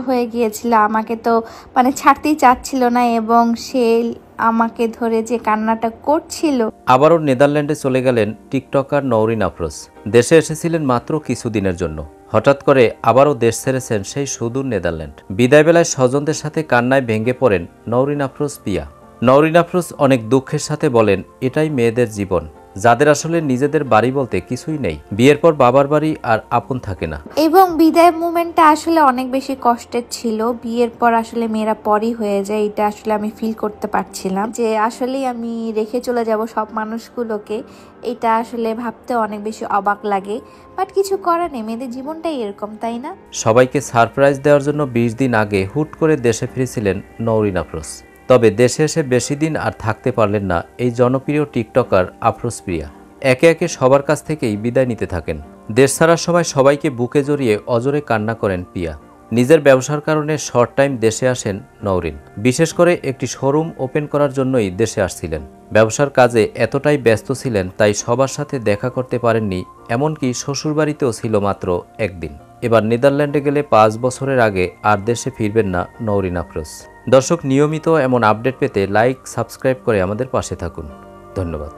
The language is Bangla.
হয়ে গিয়েছিল, আমাকে তো মানে ছাড়তেই চাচ্ছিল না এবং সে আমাকে ধরে যে কান্নাটা করছিল। আবারও নেদারল্যান্ডে চলে গেলেন টিকটকার নওরিন আফরোজ। দেশে এসেছিলেন মাত্র কিছুদিনের জন্য, হঠাৎ করে আবারও দেশ ছেড়েছেন সেই সুদূর নেদারল্যান্ড। বিদায়বেলায় স্বজনদের সাথে কান্নায় ভেঙে পড়েন নওরিন আফরোজ পিয়া। নওরিন আফরোজ অনেক দুঃখের সাথে বলেন, এটাই মেয়েদের জীবন, যাদের আসলে নিজেদের বাড়ি বলতে কিছুই নেই। বিয়ের পর বাবার বাড়ি আর আপন থাকে না। এবং বিদায় মুভমেন্টটা আসলে অনেক বেশি কষ্টের ছিল। বিয়ের পর আসলে মেয়েরা পরই হয়ে যায়, এটা আসলে আমি ফিল করতে পারছিলাম যে আসলেই আমি রেখে চলে যাব সব মানুষগুলোকে। এটা আসলে ভাবতে অনেক বেশি অবাক লাগে, বাট কিছু করার নেই, মেয়েদের জীবনটাই এরকম, তাই না? সবাইকে সারপ্রাইজ দেওয়ার জন্য 20 দিন আগে হুট করে দেশে ফিরেছিলেন নওরিন আফরোজ। তবে দেশে এসে বেশি দিন আর থাকতে পারলেন না এই জনপ্রিয় টিকটকার আফরোজ প্রিয়া। একে একে সবার কাছ থেকেই বিদায় নিতে থাকেন। দেশ ছাড়ার সময় সবাইকে বুকে জড়িয়ে অজরে কান্না করেন পিয়া। নিজের ব্যবসার কারণে শর্ট টাইম দেশে আসেন নওরিন। বিশেষ করে একটি শোরুম ওপেন করার জন্যই দেশে আসছিলেন। ব্যবসার কাজে এতটাই ব্যস্ত ছিলেন তাই সবার সাথে দেখা করতে পারেননি, এমনকি শ্বশুরবাড়িতেও ছিল মাত্র একদিন। এবার নেদারল্যান্ডে গেলে 5 বছরের আগে আর দেশে ফিরবেন না নওরিন আফরোজ। দর্শক, নিয়মিত এমন আপডেট পেতে লাইক সাবস্ক্রাইব করে আমাদের পাশে থাকুন। ধন্যবাদ।